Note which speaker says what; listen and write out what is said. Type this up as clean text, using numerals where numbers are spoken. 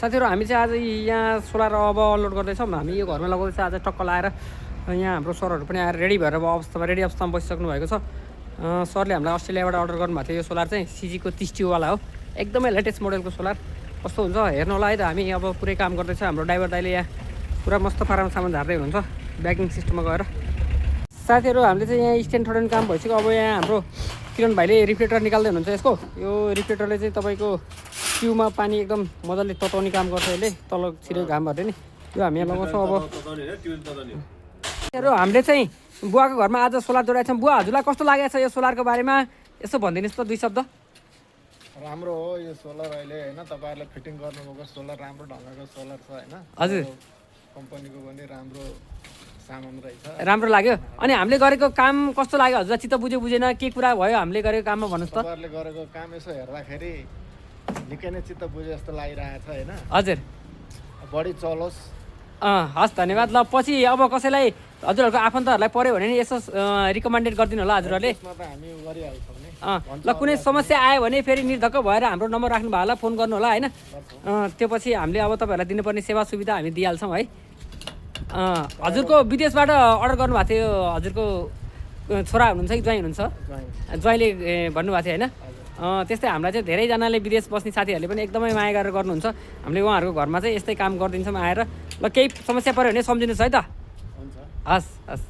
Speaker 1: साथीहरू हामी चाहिँ आज यहाँ सोलर अब अनलोड गर्दैछौँ। हामी यो घरमा लगाउँदैछ आज टक्क लाएर। यहाँ हाम्रो सरहरू पनि आएर रेडी भएर अब रेडी अवस्थामा बसिसक्नु भएको छ। सरले हामीलाई अस्ट्रेलियाबाट अर्डर गर्नुभएको थियो। यो सोलर चाहिँ सिजीको 30 ट्युबवाला हो, एकदमै लेटेस्ट मोडलको सोलर। कस्तो हुन्छ हेर्नु होला है त। हामी अब पुरै काम गर्दैछ। हाम्रो ड्राइभर दाइले यहाँ पुरा मस्त पारामा सामान झार्दै हुनुहुन्छ ब्याकिङ सिस्टममा गएर। साथीहरू हामीले चाहिँ यहाँ स्ट्यान्ड ठोड्याउने काम भइसक्यो। अब यहाँ हाम्रो किरण भाइले रिफ्लेक्टर निकाल्दै हुनुहुन्छ यसको। यो रिफ्लेक्टरले चाहिँ तपाईँको ट्युबमा पानी एकदम मजाले तताउने काम गर्छ यसले, तल छिरेको घाम भएर नि। यो हामी यहाँ लगाउँछौँ। अब हामीले चाहिँ बुवाको घरमा आज सोलर जोडाएको छौँ। बुवा हजुरलाई कस्तो लागेको छ यो सोलरको बारेमा यसो भनिदिनुहोस् त 2 शब्द।
Speaker 2: राम्रो हो यो सोलर अहिले होइन, तपाईँहरूले फिटिङ गर्नुभएको सोलर राम्रो ढङ्गको सोलर छ होइन।
Speaker 1: हजुर,
Speaker 2: कम्पनीको पनि राम्रो सामान रहेछ,
Speaker 1: राम्रो लाग्यो। अनि हामीले गरेको काम कस्तो लाग्यो हजुरलाई? चित्त बुझेन के कुरा भयो हामीले गरेको काममा भन्नुहोस् त।
Speaker 2: तपाईँहरूले गरेको काम यसो हेर्दाखेरि निकै नै चित्त बुझे जस्तो लागिरहेको छ होइन।
Speaker 1: हजुर,
Speaker 2: बढी चलोस्।
Speaker 1: हस् धन्यवाद। ल पछि अब कसैलाई हजुरहरूको आफन्तहरूलाई पऱ्यो भने नि यसो रिकमेन्डेड गरिदिनु होला हजुरहरूले।
Speaker 2: त्यसमा त हामी गरिहाल्छौँ नि।
Speaker 1: ल कुनै समस्या आयो भने फेरि निर्धक्क भएर हाम्रो नम्बर राख्नु भयो होला, फोन गर्नु होला होइन। त्यो पछि हामीले अब तपाईँहरूलाई दिनुपर्ने सेवा सुविधा हामी दिइहाल्छौँ है। हजुरको विदेशबाट अर्डर गर्नुभएको थियो, हजुरको छोरा हुनुहुन्छ कि ज्वाइँ हुनुहुन्छ? ज्वाइँले भन्नुभएको थियो होइन। त्यस्तै हामीलाई चाहिँ धेरैजनाले विदेश बस्ने साथीहरूले पनि एकदमै माया गरेर गर्नुहुन्छ। हामीले उहाँहरूको घरमा चाहिँ यस्तै काम गरिदिन्छौँ आएर। ल केही समस्या पऱ्यो भने सम्झिनुहोस् है त।
Speaker 2: हुन्छ,
Speaker 1: हस् हस्।